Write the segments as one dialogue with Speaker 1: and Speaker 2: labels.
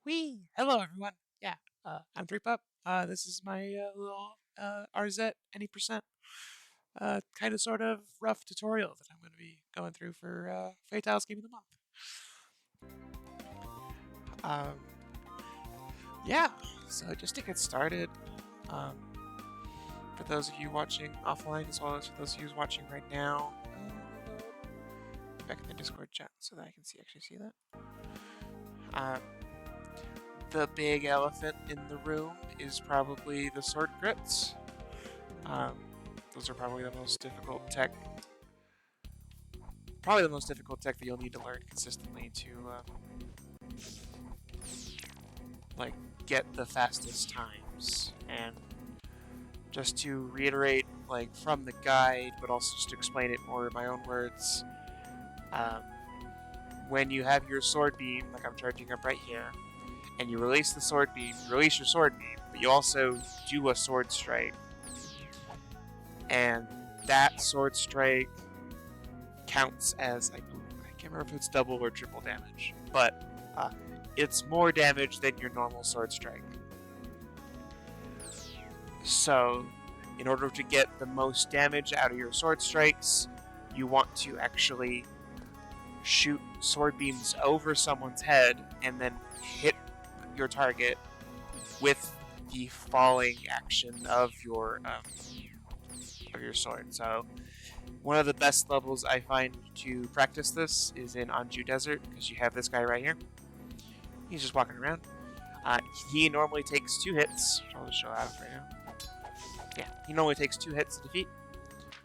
Speaker 1: Whee! Hello, everyone. Yeah, I'm Drip Up. This is my little Arzette any percent kind of sort of rough tutorial that I'm going to be going through for Fatale's Game of the Month. Um, yeah, so just to get started, um, for those of you watching offline as well as for those of you watching right now, back in the Discord chat so that I can actually see that. The big elephant in the room is probably the sword crits. Um, those are probably the most difficult tech. Probably the most difficult tech that you'll need to learn consistently to like get the fastest times. And just to reiterate, like from the guide, but also just to explain it more in my own words, when you have your sword beam, like I'm charging up right here, and you release the sword beam, you release your sword beam, but you also do a sword strike. And that sword strike counts as, I can't remember if it's double or triple damage, but it's more damage than your normal sword strike. So, in order to get the most damage out of your sword strikes, you want to actually shoot sword beams over someone's head and then hit your target with the falling action of your sword. So one of the best levels I find to practice this is in Anju Desert, because you have this guy right here. He's just walking around. He normally takes 2 hits. I'll just show out right now. Yeah, he normally takes 2 hits to defeat.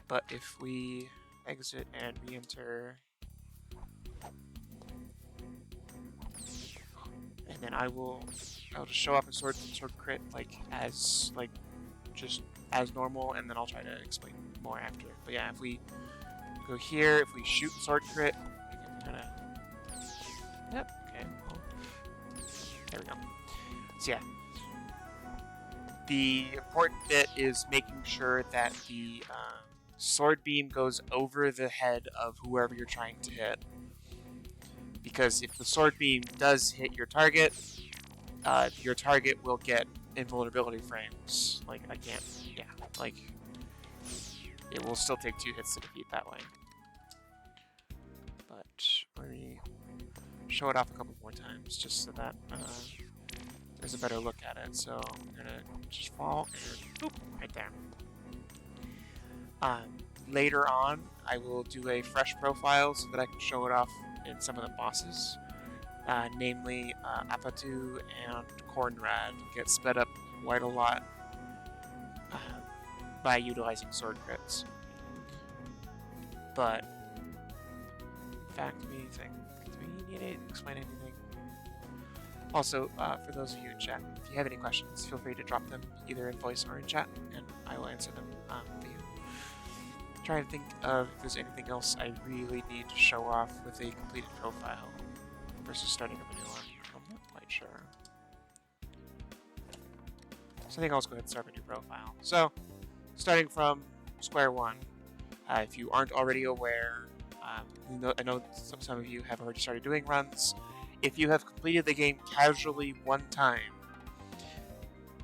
Speaker 1: But if we exit and re-enter, and then I'll just show off a sword crit just as normal, and then I'll try to explain more after. But yeah, if we go here, if we shoot sword crit, yep, okay, cool. There we go. So yeah, the important bit is making sure that the sword beam goes over the head of whoever you're trying to hit. Because if the sword beam does hit your target will get invulnerability frames. Like, I can't, yeah, like, it will still take 2 hits to defeat that way. But let me show it off a couple more times, just so that there's a better look at it. So I'm gonna just fall and boop, right there. Later on, I will do a fresh profile so that I can show it off in some of the bosses. Namely, Apatu and Cornrad get sped up quite a lot by utilizing sword crits. But, in fact, do we need to explain anything? Also, for those of you in chat, if you have any questions, feel free to drop them either in voice or in chat, and I will answer them for you. I'm trying to think of if there's anything else I really need to show off with a completed profile versus starting a new one. I'm not quite sure. So I think I'll just go ahead and start a new profile. So, starting from square one, if you aren't already aware, I know some of you have already started doing runs. If you have completed the game casually one time,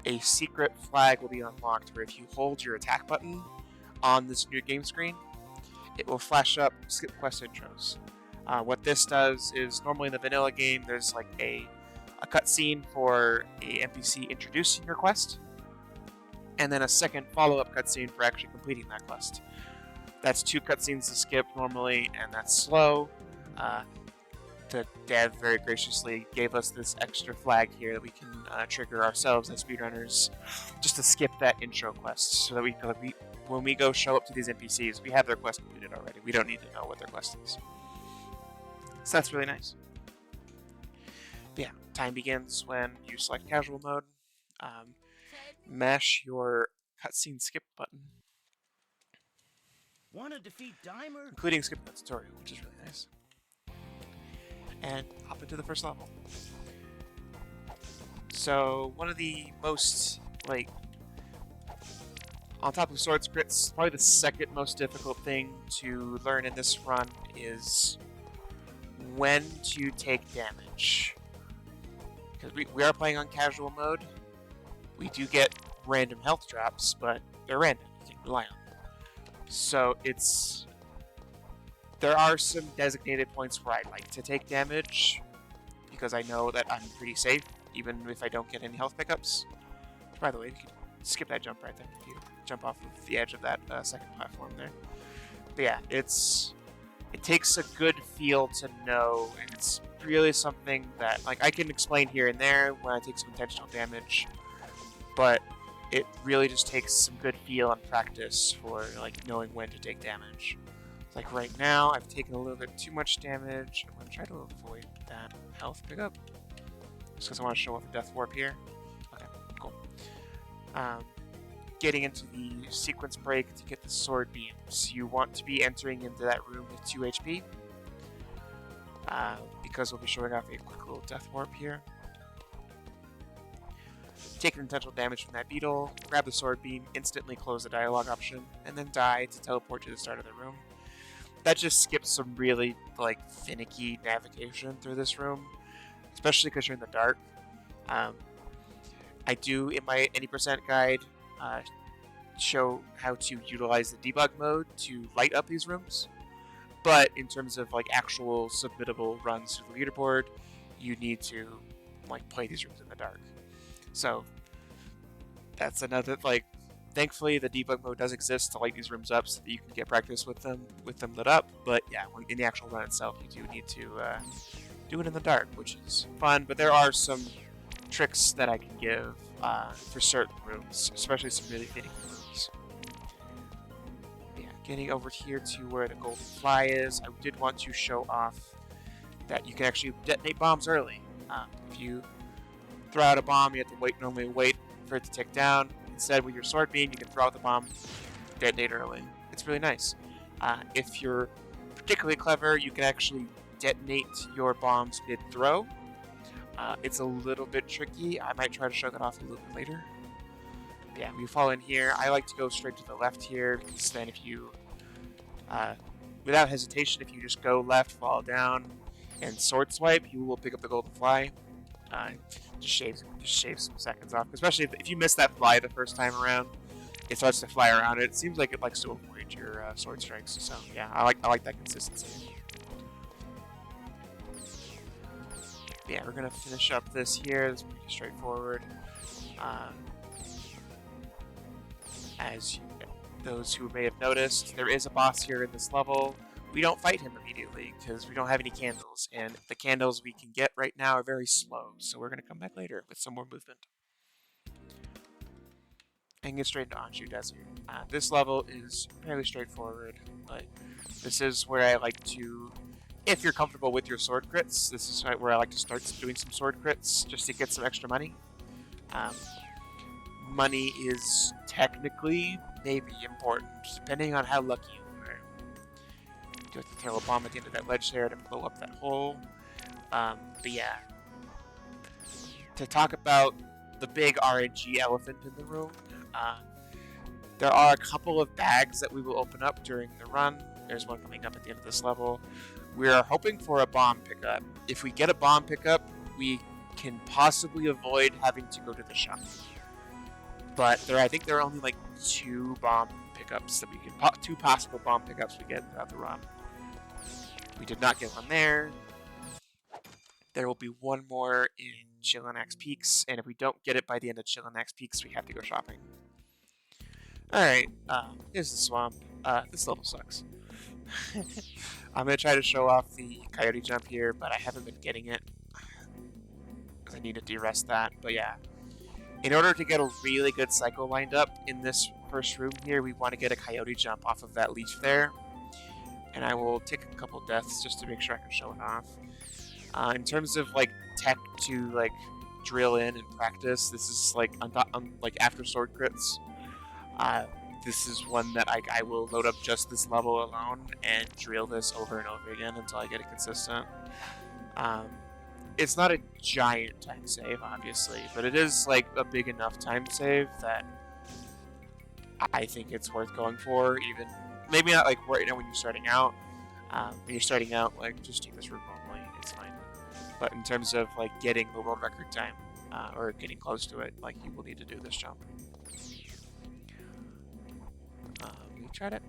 Speaker 1: a secret flag will be unlocked where if you hold your attack button on this new game screen, it will flash up skip quest intros. What this does is, normally in the vanilla game, there's like a cutscene for a NPC introducing your quest, and then a second follow-up cutscene for actually completing that quest. That's 2 cutscenes to skip normally, and that's slow. The dev very graciously gave us this extra flag here that we can trigger ourselves as speedrunners, just to skip that intro quest, so that when we go show up to these NPCs, we have their quest completed already. We don't need to know what their quest is. So that's really nice. But yeah, time begins when you select casual mode. Mash your cutscene skip button.
Speaker 2: Want to defeat Dimer?
Speaker 1: Including skip the tutorial, which is really nice. And hop into the first level. So one of the most, on top of sword crits, probably the second most difficult thing to learn in this run is when to take damage. we are playing on casual mode. We do get random health drops, but they're random. You can rely on them. So there are some designated points where I like to take damage because I know that I'm pretty safe, even if I don't get any health pickups. By the way, you can skip that jump right there if you jump off of the edge of that second platform there. But yeah, it takes a good feel to know, and it's really something that like I can explain here and there when I take some intentional damage, but it really just takes some good feel and practice for like knowing when to take damage. Like right now, I've taken a little bit too much damage. I'm gonna try to avoid that health pickup, just because I want to show off the death warp here. Okay, cool. Getting into the sequence break to get the sword beams. You want to be entering into that room with 2 HP, because we'll be showing off a quick little death warp here. Take intentional damage from that beetle, grab the sword beam, instantly close the dialogue option, and then die to teleport to the start of the room. That just skips some really like finicky navigation through this room, especially because you're in the dark. I do in my any percent guide show how to utilize the debug mode to light up these rooms, but in terms of like actual submittable runs to the leaderboard, you need to like play these rooms in the dark. So that's another like. Thankfully, the debug mode does exist to light these rooms up so that you can get practice with them lit up. But yeah, in the actual run itself, you do need to do it in the dark, which is fun. But there are some tricks that I can give for certain rooms, especially some really fitting rooms. Yeah, getting over here to where the golden fly is, I did want to show off that you can actually detonate bombs early. If you throw out a bomb, you have to normally wait for it to tick down. Instead, with your sword beam, you can throw out the bomb, detonate early. It's really nice. If you're particularly clever, you can actually detonate your bombs mid-throw. It's a little bit tricky. I might try to show that off a little bit later. But yeah, we fall in here. I like to go straight to the left here, because then if you, without hesitation, if you just go left, fall down, and sword swipe, you will pick up the golden fly. Just shaves some seconds off, especially if you miss that fly the first time around. It starts to fly around. It seems like it likes to avoid your sword strikes. So yeah, I like that consistency. Yeah, we're gonna finish up this here. It's pretty straightforward. As those who may have noticed, there is a boss here in this level. We don't fight him immediately because we don't have any candles, and the candles we can get right now are very slow, so we're going to come back later with some more movement. And get straight into Anju Desert. This level is fairly straightforward, but this is where I like to, if you're comfortable with your sword crits, this is where I like to start doing some sword crits just to get some extra money. Money is technically maybe important, depending on how lucky you are. You have to throw a bomb at the end of that ledge there to blow up that hole. But yeah, to talk about the big RNG elephant in the room, there are a couple of bags that we will open up during the run. There's one coming up at the end of this level. We are hoping for a bomb pickup. If we get a bomb pickup, we can possibly avoid having to go to the shop. But I think there are only like 2 bomb pickups that we can, 2 possible bomb pickups we get throughout the run. We did not get one there. There will be one more in Chilenax Peaks, and if we don't get it by the end of Chilenax Peaks, we have to go shopping. Alright, here's the swamp. This level sucks. I'm going to try to show off the coyote jump here, but I haven't been getting it, because I need to de-rest that. But yeah, in order to get a really good cycle lined up in this first room here, we want to get a coyote jump off of that leaf there. And I will take a couple deaths just to make sure I can show it off. In terms of like tech to like drill in and practice, this is like like after sword crits. This is one that I will load up just this level alone and drill this over and over again until I get it consistent. It's not a giant time save, obviously, but it is like a big enough time save that I think it's worth going for, even maybe not like right now when you're starting out. When you're starting out, like just take this route normally, it's fine. But in terms of like getting the world record time, or getting close to it, like you will need to do this jump. We tried it.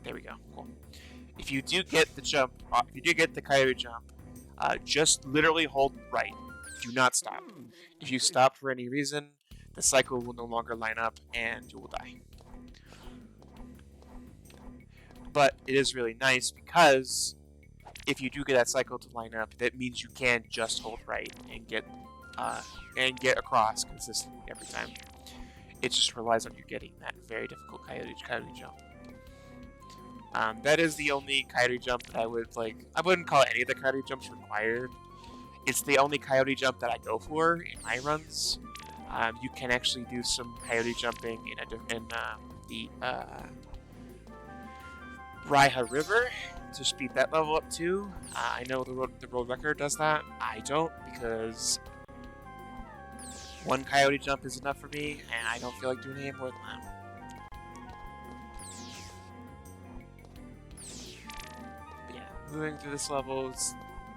Speaker 1: There we go. Cool. If you do get the jump, if you do get the coyote jump, just literally hold right. Do not stop. If you stop for any reason, the cycle will no longer line up and you will die. But it is really nice because if you do get that cycle to line up, that means you can just hold right and get across consistently every time. It just relies on you getting that very difficult coyote jump. That is the only coyote jump that I would like. I wouldn't call any of the coyote jumps required. It's the only coyote jump that I go for in my runs. You can actually do some coyote jumping in the Raiha River to speed that level up too. I know the world record does that. I don't, because one coyote jump is enough for me, and I don't feel like doing any more than that. But yeah, moving through this level is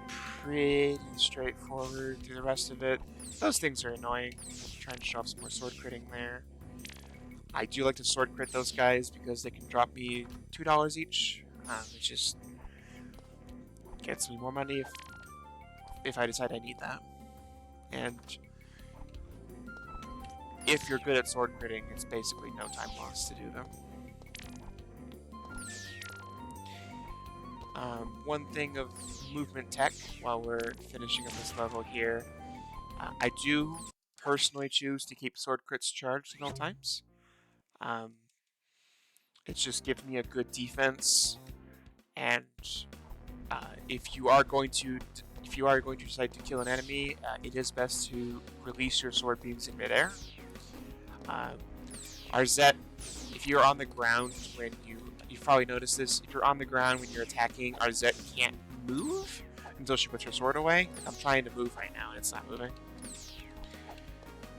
Speaker 1: pretty straightforward. Through the rest of it, those things are annoying. Trying to show off some more sword critting there. I do like to sword crit those guys because they can drop me $2 each. It just gets me more money if I decide I need that. And if you're good at sword critting, it's basically no time lost to do them. One thing of movement tech while we're finishing up this level here, I do personally choose to keep sword crits charged at all times. It just gives me a good defense, and if you are going to decide to kill an enemy, it is best to release your sword beams in midair. Arzette, if you're on the ground when you've probably noticed this, if you're on the ground when you're attacking, Arzette can't move until she puts her sword away. I'm trying to move right now and it's not moving.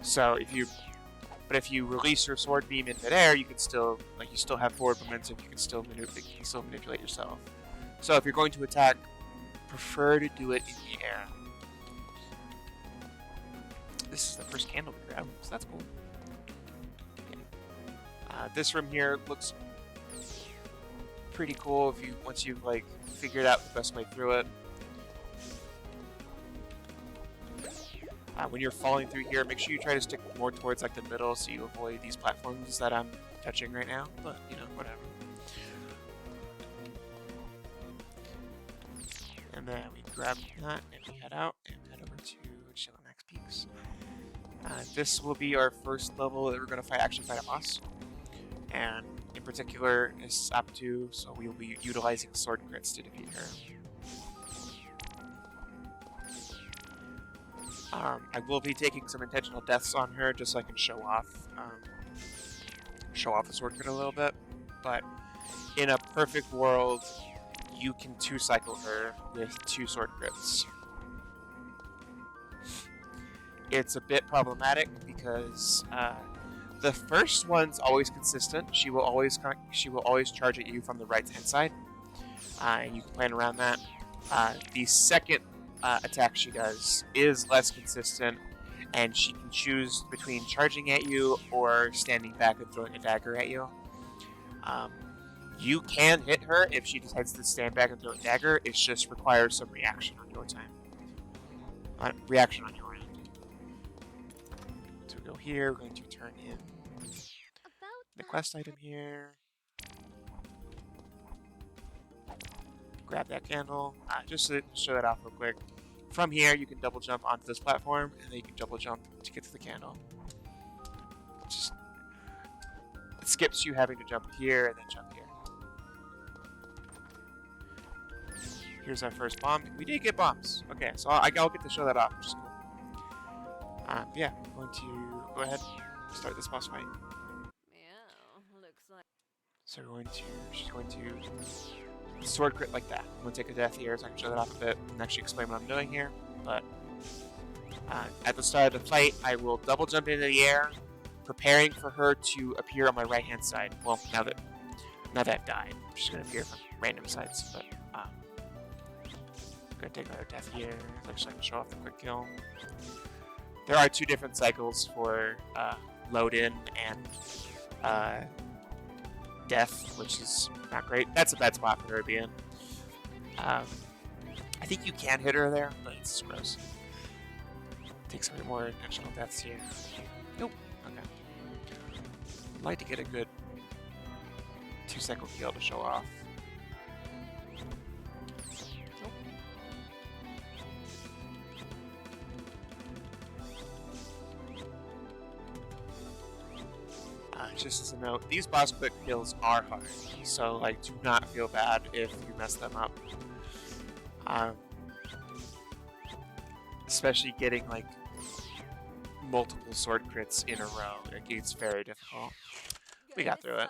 Speaker 1: So if you release your sword beam in midair, you still have forward momentum. You can still manipulate yourself. So if you're going to attack, prefer to do it in the air. This is the first candle we grab, so that's cool. Okay. This room here looks pretty cool once you've like figured out the best way through it. When you're falling through here, make sure you try to stick more towards like the middle so you avoid these platforms that I'm touching right now, but you know, whatever. And then we grab that and we head out and head over to Chillax Peaks. This will be our first level that we're going to actually fight a boss. And in particular, is Aptu, so we will be utilizing sword crits to defeat her. I will be taking some intentional deaths on her just so I can show off the sword crit a little bit. But in a perfect world, you can 2-cycle her with 2 sword crits. It's a bit problematic because the first one's always consistent. She will always charge at you from the right-hand side, and you can plan around that. The second attack she does is less consistent, and she can choose between charging at you or standing back and throwing a dagger at you. You can hit her if she decides to stand back and throw a dagger. It just requires some reaction on your time. Reaction on your end. So we go here. We're going to turn in the quest item here. Grab that candle. Just to show that off real quick. From here, you can double jump onto this platform, and then you can double jump to get to the candle. It skips you having to jump here and then jump here. Here's our first bomb. We did get bombs. Okay, so I'll get to show that off, which is cool. Yeah, I'm going to go ahead and start this boss fight.
Speaker 2: Yeah, looks like.
Speaker 1: So she's going to sword crit like that. I'm going to take a death here so I can show that off a bit and actually explain what I'm doing here. But at the start of the fight, I will double jump into the air, preparing for her to appear on my right-hand side. Well, now that I've died, she's going to appear from random sides. But I'm going to take another death here so I can show off the quick kill. There are 2 different cycles for load in and death, which is not great. That's a bad spot for her to be in. I think you can hit her there, but it's gross. Take some more intentional deaths here. Nope. Okay. I'd like to get a good 2-cycle kill to show off. Nope. Just as a note, these boss quick kills are hard, so like do not feel bad if you mess them up. Especially getting like multiple sword crits in a row, it gets very difficult. We got through it.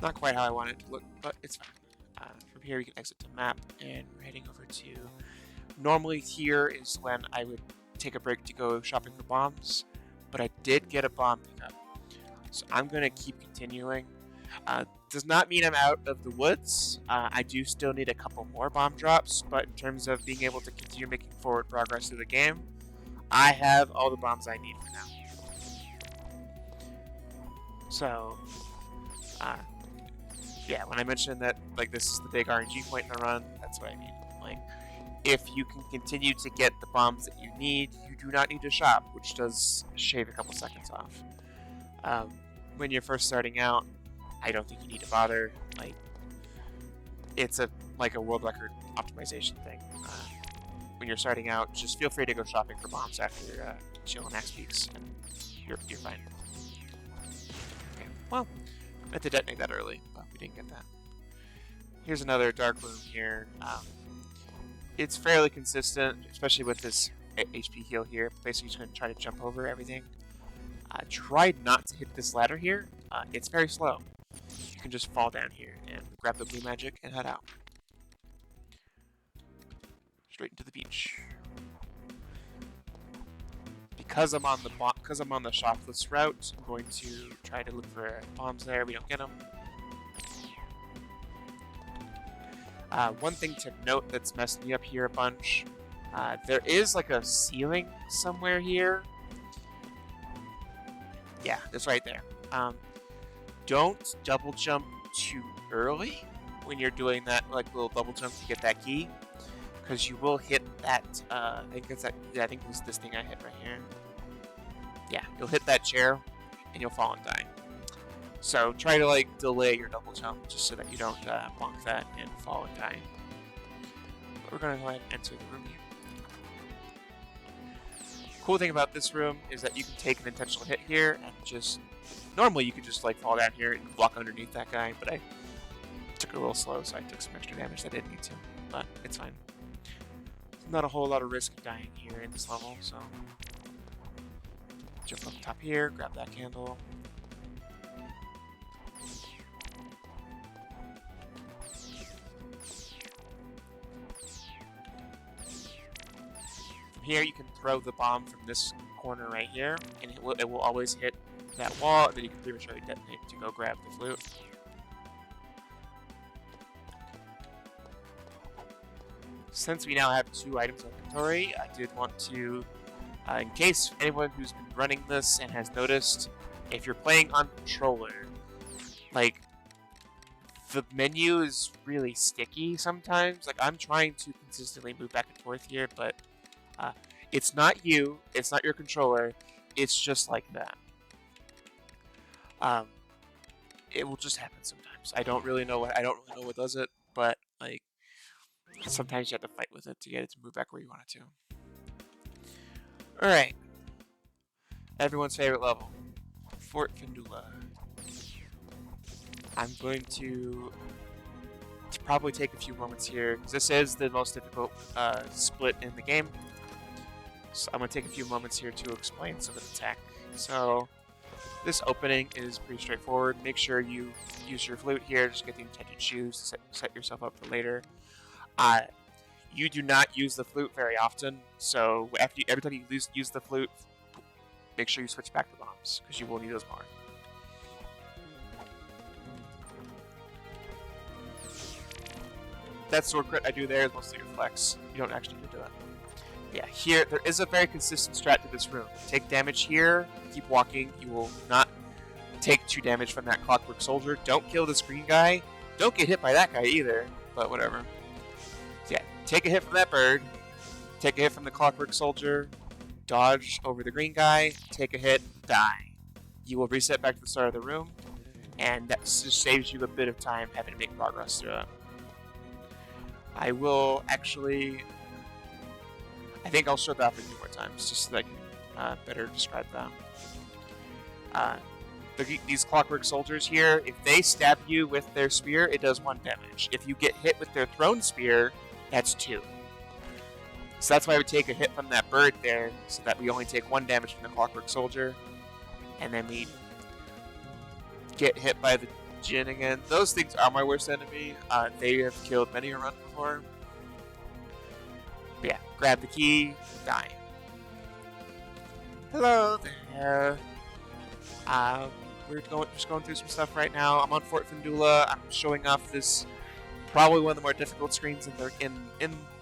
Speaker 1: Not quite how I want it to look, but it's fine. From here we can exit to map, and we're heading over to... Normally here is when I would take a break to go shopping for bombs, but I did get a bomb pickup. So I'm going to keep continuing. Does not mean I'm out of the woods. I do still need a couple more bomb drops, but in terms of being able to continue making forward progress through the game, I have all the bombs I need for now. So, yeah, when I mentioned that like this is the big RNG point in the run, that's what I mean. Like, if you can continue to get the bombs that you need, you do not need to shop, which does shave a couple seconds off. When you're first starting out, I don't think you need to bother. Like, it's like a world record optimization thing. When you're starting out, just feel free to go shopping for bombs after chilling max peaks, and you're fine. Okay, well, I had to detonate that early, but we didn't get that. Here's another dark room here. It's fairly consistent, especially with this HP heal here. Basically, just going to try to jump over everything. Try not to hit this ladder here. It's very slow. You can just fall down here and grab the blue magic and head out. Straight into the beach. Because I'm on the shopless route, I'm going to try to look for bombs there. We don't get them. One thing to note that's messed me up here a bunch, there is like a ceiling somewhere here. Yeah, it's right there. Don't double jump too early when you're doing that like little double jump to get that key, because you will hit that. I think it's that. Yeah, I think it was this thing I hit right here. Yeah, you'll hit that chair and you'll fall and die. So try to like delay your double jump just so that you don't bonk that and fall and die. But we're gonna go ahead and enter the room here. Cool thing about this room is that you can take an intentional hit here and just normally you could just like fall down here and walk underneath that guy, but I took it a little slow, so I took some extra damage that I didn't need to, but it's fine. There's not a whole lot of risk of dying here in this level, so jump up top here, grab that candle. From here you can throw the bomb from this corner right here, and it will always hit that wall, and then you can prematurely detonate to go grab the flute. Since we now have 2 items in inventory, I did want to, in case anyone who's been running this and has noticed, if you're playing on controller, like, the menu is really sticky sometimes. Like, I'm trying to consistently move back and forth here, but it's not you, it's not your controller, it's just like that. It will just happen sometimes. I don't really know what does it, but like sometimes you have to fight with it to get it to move back where you want it to. Alright. Everyone's favorite level. Fort Findula. I'm going to probably take a few moments here, because this is the most difficult split in the game. So I'm going to take a few moments here to explain some of the tech. So this opening is pretty straightforward. Make sure you use your flute here, just get the intended shoes to set yourself up for later. You do not use the flute very often, so every time you use the flute, make sure you switch back to bombs, because you will need those more. That sword crit I do there is mostly reflex. You don't actually need to do it. Yeah, here, there is a very consistent strat to this room. Take damage here, keep walking, you will not take 2 damage from that Clockwork Soldier. Don't kill this green guy. Don't get hit by that guy either, but whatever. So yeah, take a hit from that bird, take a hit from the Clockwork Soldier, dodge over the green guy, take a hit, die. You will reset back to the start of the room, and that just saves you a bit of time having to make progress through it. I will actually... I think I'll show that a few more times, just so that I can better describe them. These Clockwork Soldiers here, if they stab you with their spear, it does 1 damage. If you get hit with their thrown spear, that's 2. So that's why I would take a hit from that bird there, so that we only take 1 damage from the Clockwork Soldier. And then we get hit by the Djinn again. Those things are my worst enemy. They have killed many a run before. But yeah, grab the key, die. Hello there. We're just going through some stuff right now. I'm on Fort Findula. I'm showing off this probably one of the more difficult screens in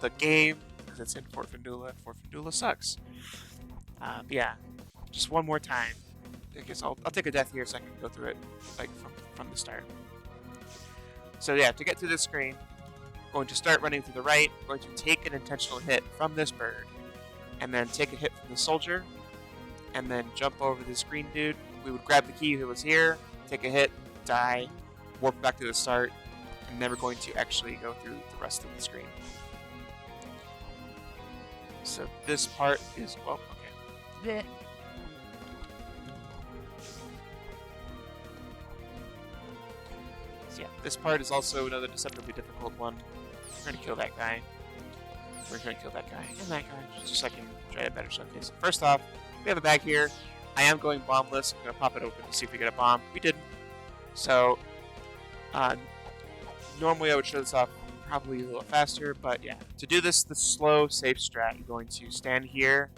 Speaker 1: the game because it's in Fort Findula. Fort Findula sucks. But yeah, just one more time. I guess I'll take a death here so I can go through it like from the start. So yeah, to get to this screen, I'm going to start running to the right. I'm going to take an intentional hit from this bird, and then take a hit from the soldier, and then jump over this green dude. We would grab the key who was here, take a hit, die, warp back to the start, and then we're going to actually go through the rest of the screen. So this part is, well, okay. So yeah, this part is also another deceptively difficult one. We're going to kill that guy. We're going to kill that guy and that guy, just so I can try to better showcase. First off, we have a bag here. I am going bombless. I'm going to pop it open to see if we get a bomb. We didn't. So, normally I would show this off probably a little faster, but yeah. To do this, the slow, safe strat, you're going to stand here,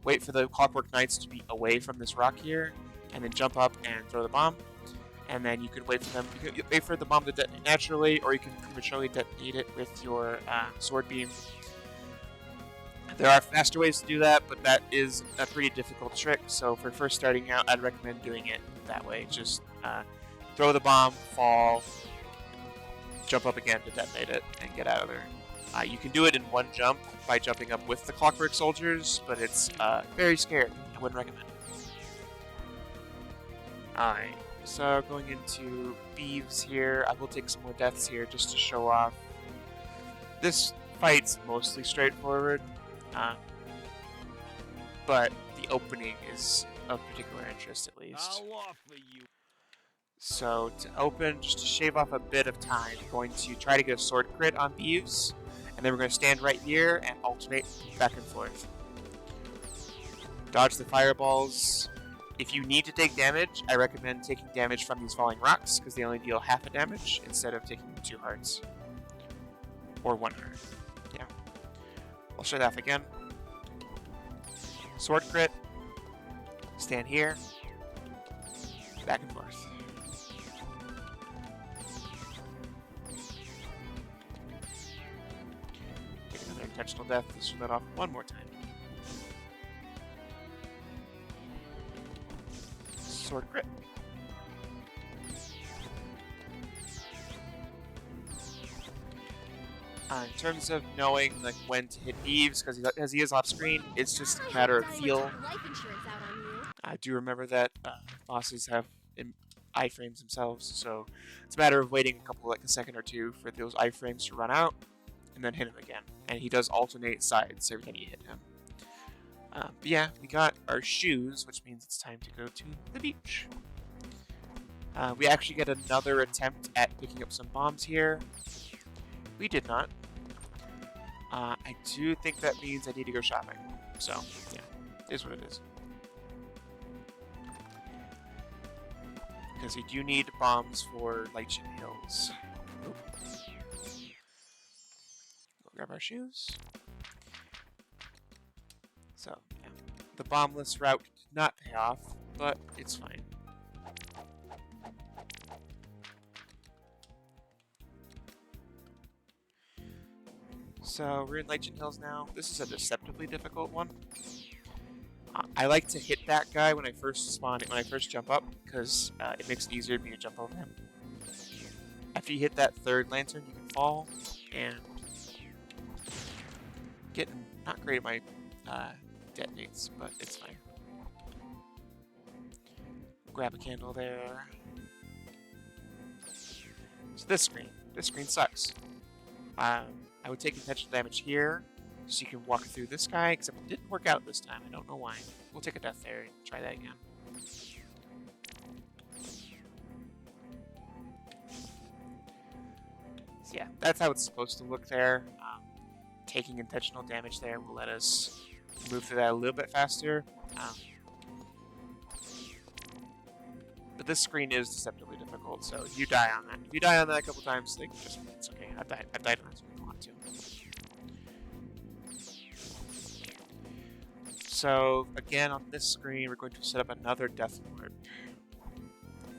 Speaker 1: wait for the Clockwork Knights to be away from this rock here, and then jump up and throw the bomb. And then you can wait for them. You can wait for the bomb to detonate naturally, or you can prematurely detonate it with your sword beam. There are faster ways to do that, but that is a pretty difficult trick. So for first starting out, I'd recommend doing it that way. Just throw the bomb, fall, jump up again to detonate it, and get out of there. You can do it in one jump by jumping up with the Clockwork Soldiers, but it's very scary. I wouldn't recommend it. Alright, so going into Beeves here, I will take some more deaths here just to show off. This fight's mostly straightforward. But the opening is of particular interest, at least.
Speaker 3: I'll offer you.
Speaker 1: So to open, just to shave off a bit of time, we're going to try to get a sword crit on Beeves, and then we're going to stand right here and alternate back and forth. Dodge the fireballs. If you need to take damage, I recommend taking damage from these falling rocks, because they only deal half a damage instead of taking 2 hearts. Or 1 heart. Yeah. I'll show that off again. Sword crit. Stand here. Back and forth. Take another intentional death. Let's show that off one more time. Sword crit. In terms of knowing like when to hit Beeves, because he is off screen, it's just a matter of feel. I do remember that bosses have iframes themselves, so it's a matter of waiting a second or two for those iframes to run out, and then hit him again. And he does alternate sides every time you hit him. But yeah, we got our shoes, which means it's time to go to the beach. We actually get another attempt at picking up some bombs here. We did not. I do think that means I need to go shopping. So, yeah, it is what it is. Because we do need bombs for Lichen Hills. Oop. We'll grab our shoes. So, yeah. The bombless route did not pay off, but it's fine. So we're in Legend Hills now. This is a deceptively difficult one. I like to hit that guy when I first spawn, when I first jump up, because it makes it easier for me to jump over him. After you hit that third lantern, you can fall, and getting not great at my detonates, but it's fine. Grab a candle there. So this screen sucks. I would take intentional damage here, so you can walk through this guy, except it didn't work out this time. I don't know why. We'll take a death there and try that again. So yeah, that's how it's supposed to look there. Taking intentional damage there will let us move through that a little bit faster. But this screen is deceptively difficult, so you die on that. If you die on that a couple times, like, it's okay. I've died on that screen a lot too. So again, on this screen, we're going to set up another Death Lord,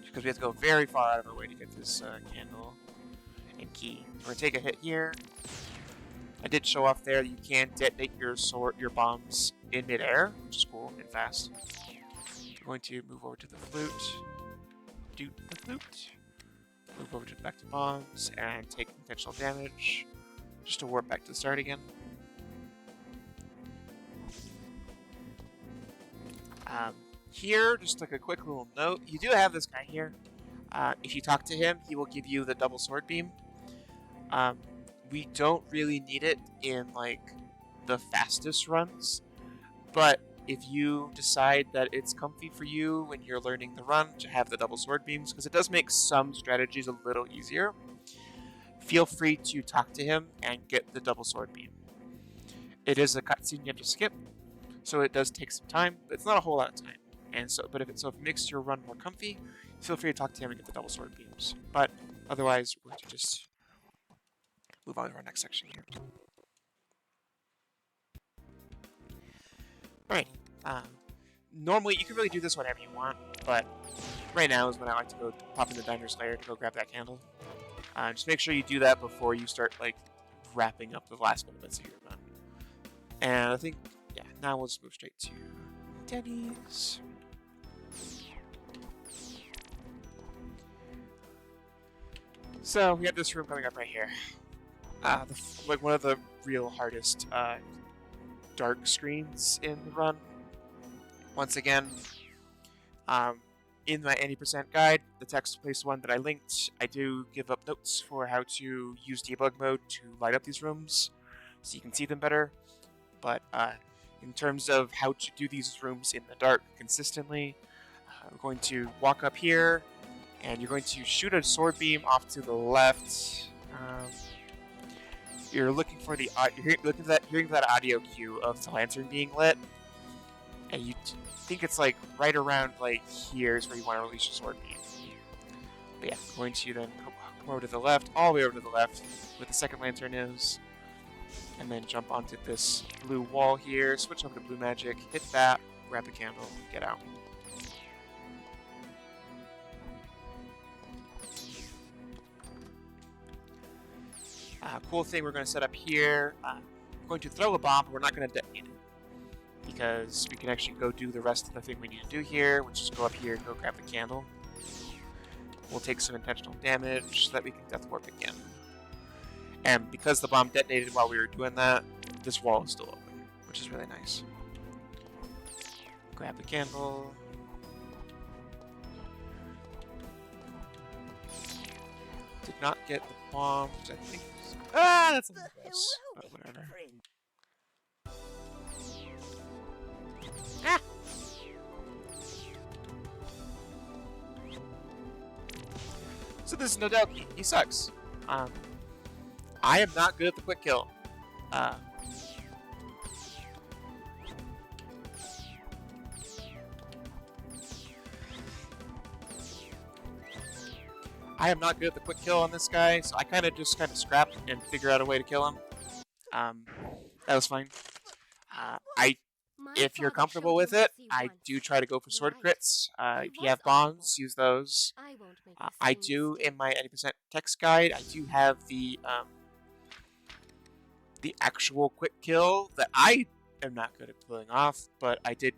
Speaker 1: because we have to go very far out of our way to get this candle and key. We're gonna take a hit here. I did show off there that you can detonate your bombs in midair, which is cool and fast. We're going to move over to the flute. The flute. Move over back to bombs and take intentional damage, just to warp back to the start again. Here, just like a quick little note, you do have this guy here. If you talk to him, he will give you the double sword beam. We don't really need it in like the fastest runs, but if you decide that it's comfy for you when you're learning the run to have the double sword beams, because it does make some strategies a little easier, feel free to talk to him and get the double sword beam. It is a cutscene you have to skip, so it does take some time, but it's not a whole lot of time. And so, if it makes your run more comfy, feel free to talk to him and get the double sword beams. But otherwise, we're going to just move on to our next section here. Alright, normally you can really do this whenever you want, but right now is when I like to go pop in the Diner's Lair to go grab that candle. Just make sure you do that before you start, like, wrapping up the last couple bits of your run. And I think, yeah, now we'll just move straight to Denny's. So, we have this room coming up right here. Like one of the real hardest dark screens in the run. Once again, in my 80% guide, the text-based one that I linked, I do give up notes for how to use debug mode to light up these rooms, so you can see them better. But in terms of how to do these rooms in the dark consistently, we're going to walk up here, and you're going to shoot a sword beam off to the left. You're looking for the hearing that audio cue of the lantern being lit, and you think it's like right around like here is where you want to release your sword beam. But yeah, going to then come over to the left, all the way over to the left, where the second lantern is, and then jump onto this blue wall here. Switch over to blue magic, hit that, grab the candle, get out. Cool thing we're going to set up here, we're going to throw a bomb, but we're not going to detonate it, because we can actually go do the rest of the thing we need to do here, which is go up here and go grab the candle. We'll take some intentional damage so that we can death warp again. And because the bomb detonated while we were doing that, this wall is still open, which is really nice. Grab the candle. Did not get the bomb, which I think was... that's something else. But whatever. Ah! So this is no doubt he sucks. I am not good at the quick kill. I am not good at the quick kill on this guy, so I kind of scrap and figure out a way to kill him. That was fine. If you're comfortable with it, I do try to go for sword crits. If you have bombs, use those. I do, in my 80% text guide, I do have the the actual quick kill that I am not good at pulling off, but I did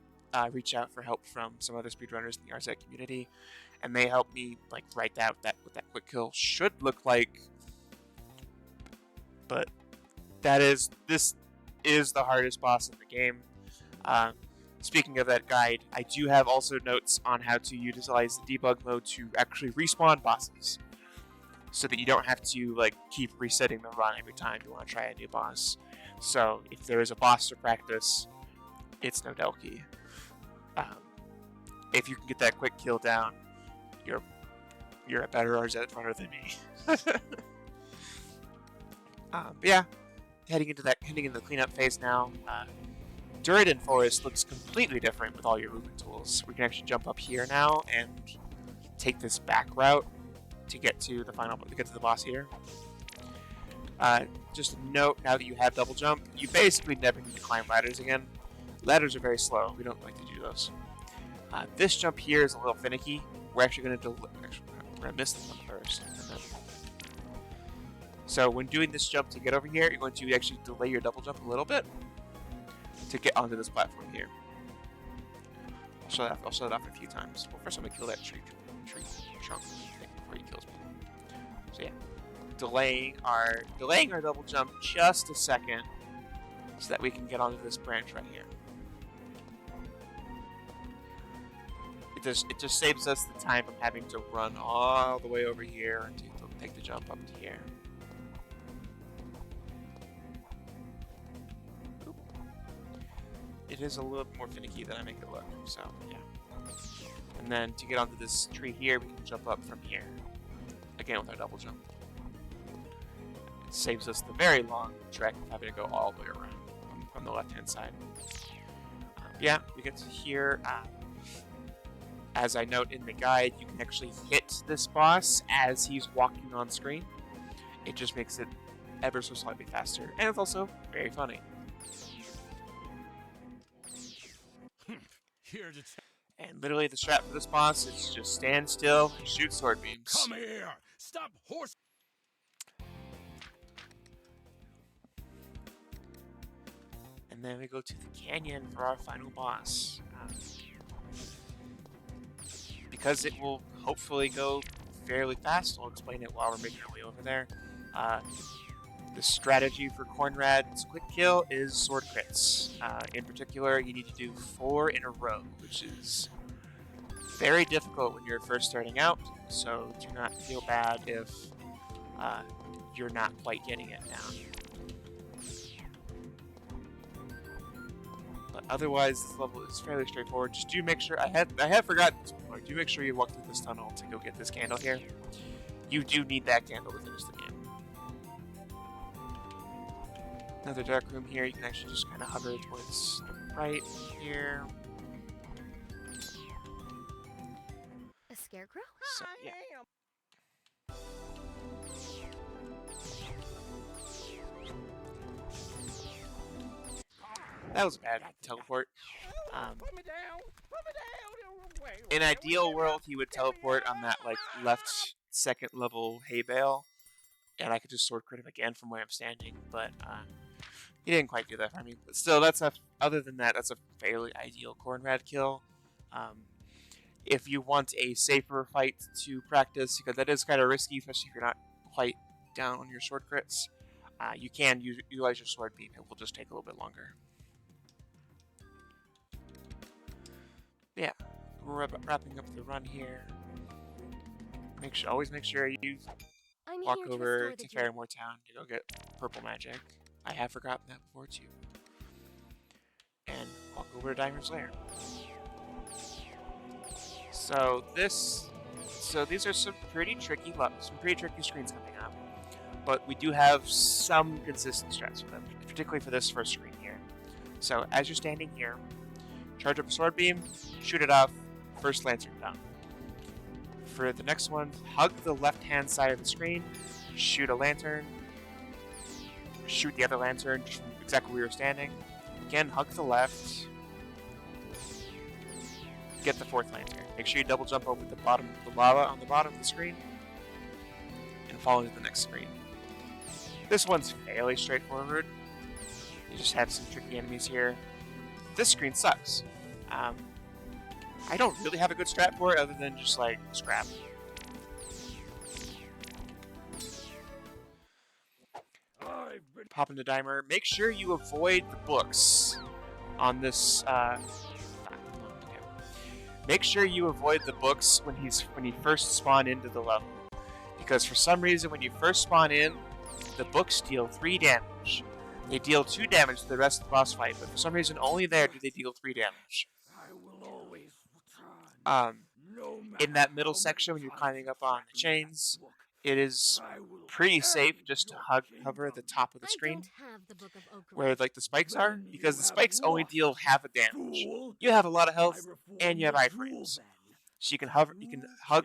Speaker 1: reach out for help from some other speedrunners in the Arzette community, and they helped me like write out what that quick kill should look like. But this is the hardest boss in the game. Speaking of that guide, I do have also notes on how to utilize the debug mode to actually respawn bosses, so that you don't have to like keep resetting the run every time you want to try a new boss. So if there is a boss to practice, it's no Delki. If you can get that quick kill down, you're a better Arzette runner than me. But yeah, heading into the cleanup phase now. Duridan Forest looks completely different with all your movement tools. We can actually jump up here now and take this back route to get to the boss here. Just a note, now that you have double jump, you basically never need to climb ladders again. Ladders are very slow. We don't like to do those. This jump here is a little finicky. We're actually going to miss this one first. So when doing this jump to get over here, you're going to actually delay your double jump a little bit to get onto this platform here. I'll show that off a few times. Well, first I'm going to kill that tree trunk thing before he kills me. So yeah, delaying our double jump just a second so that we can get onto this branch right here. It just saves us the time of having to run all the way over here and to take the jump up to here. Oop. It is a little more finicky than I make it look, so yeah. And then to get onto this tree here, we can jump up from here. Again with our double jump. It saves us the very long trek of having to go all the way around from the left-hand side. Yeah, we get to here. As I note in the guide, you can actually hit this boss as he's walking on screen. It just makes it ever so slightly faster, and it's also very funny. And literally the strat for this boss is just stand still and shoot sword beams.
Speaker 3: Come here! Stop horse!
Speaker 1: And then we go to the canyon for our final boss. Because it will hopefully go fairly fast, I'll explain it while we're making our way over there. The strategy for Cornrad's quick kill is sword crits. In particular, you need to do 4 in a row, which is very difficult when you're first starting out, so do not feel bad if you're not quite getting it down. But otherwise, this level is fairly straightforward. Just do make sure, I have forgotten this before, do make sure you walk through this tunnel to go get this candle here. You do need that candle to finish the game. Another dark room here, you can actually just kind of hover towards the right here.
Speaker 2: A scarecrow?
Speaker 1: So, yeah. That was a bad teleport. In an ideal world, he would teleport on that like left second level hay bale, and I could just sword crit him again from where I'm standing. But he didn't quite do that for me. But still, other than that, that's a fairly ideal Cornrad kill. If you want a safer fight to practice, because that is kind of risky, especially if you're not quite down on your sword crits, you can utilize your sword beam. It will just take a little bit longer. Yeah, we're wrapping up the run here. Always make sure you walk over to Fairmore Town to go get purple magic. I have forgotten that before too. And walk over to Diamond's Lair. So these are some pretty tricky screens coming up, but we do have some consistent strats for them, particularly for this first screen here. So as you're standing here, charge up a sword beam, shoot it off, first lantern down. For the next one, hug the left-hand side of the screen, shoot a lantern, shoot the other lantern just from exactly where you're standing. Again, hug the left, get the fourth lantern. Make sure you double jump over the lava on the bottom of the screen, and fall into the next screen. This one's fairly straightforward. You just have some tricky enemies here. This screen sucks. I don't really have a good strat for it other than just like scrap. Pop into Dimer. Make sure you avoid the books on this. Make sure you avoid the books when he first spawn into the level, because for some reason when you first spawn in, the books deal 3 damage. They deal 2 damage to the rest of the boss fight, but for some reason only there do they deal 3 damage. In that middle section when you're climbing up on the chains, it is pretty safe just to hover the top of the screen where like the spikes are, because the spikes only deal half a damage. You have a lot of health and you have iframes, so you can hug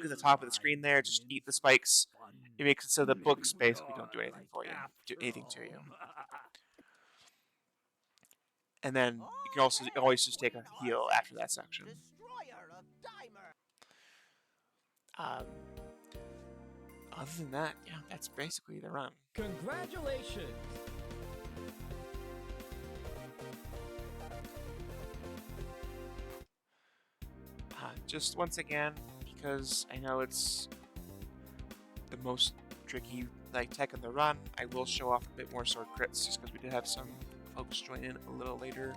Speaker 1: the top of the screen there, just eat the spikes. It makes it so the books basically don't do anything for you, do anything to you. And then you can also always just take a heal after that section. Other than that, yeah, that's basically the run.
Speaker 4: Congratulations!
Speaker 1: Just once again, because I know it's the most tricky like tech in the run, I will show off a bit more sword crits just because we did have some folks join in a little later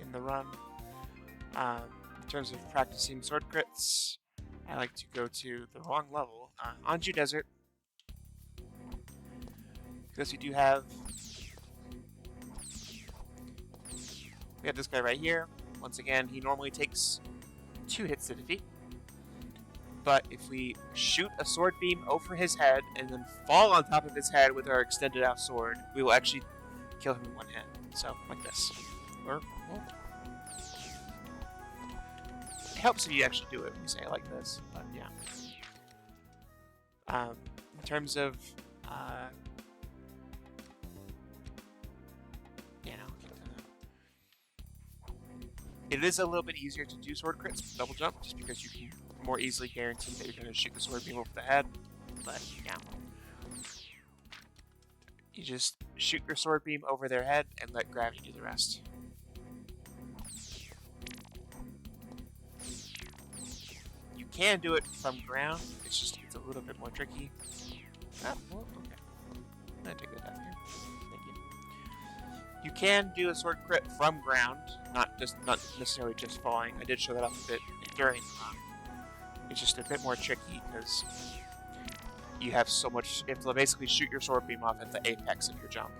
Speaker 1: in the run. In terms of practicing sword crits, I like to go to the wrong level, Anju Desert, because we have this guy right here. Once again, he normally takes 2 hits to defeat, but if we shoot a sword beam over his head and then fall on top of his head with our extended out sword, we will actually kill him in 1 hit. So, like this. Or, well, it helps if you actually do it when you say it like this, but yeah. In terms of, it is a little bit easier to do sword crits with double jump, just because you can more easily guarantee that you're going to shoot the sword beam over the head. But yeah, you just shoot your sword beam over their head and let gravity do the rest. You can do it from ground. It's a little bit more tricky. Oh, well, okay. I'm gonna take that down here. Thank you. You can do a sword crit from ground, not necessarily just falling. I did show that off a bit during the run. It's just a bit more tricky because you have so much. You have to basically shoot your sword beam off at the apex of your jump,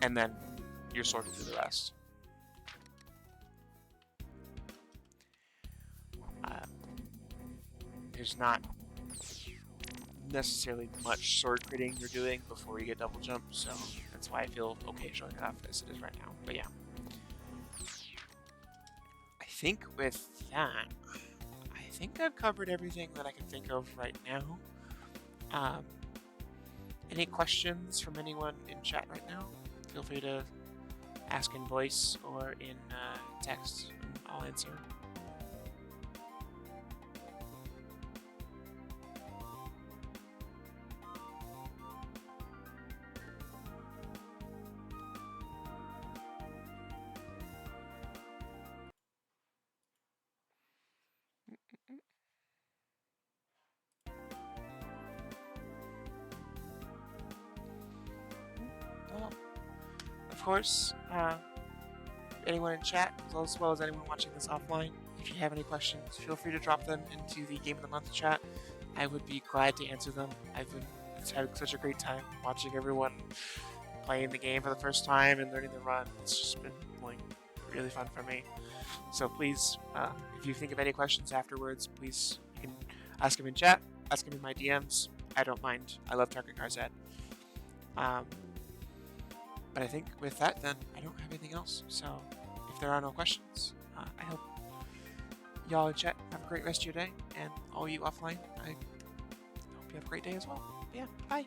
Speaker 1: and then your sword will do the rest. There's not necessarily much sword critting you're doing before you get double jump, so that's why I feel okay showing it off as it is right now. But yeah, I think with that, I think I've covered everything that I can think of right now. Any questions from anyone in chat right now? Feel free to ask in voice or in text, and I'll answer. Of course, anyone in chat, as well as anyone watching this offline, if you have any questions, feel free to drop them into the Game of the Month chat. I would be glad to answer them. I've had such a great time watching everyone playing the game for the first time and learning the run. It's just been like really fun for me. So please, if you think of any questions afterwards, please, you can ask them in chat, ask them in my DMs. I don't mind. I love talking Arzette. But I think with that, then, I don't have anything else. So, if there are no questions, I hope y'all in chat have a great rest of your day. And all you offline, I hope you have a great day as well. But yeah, bye!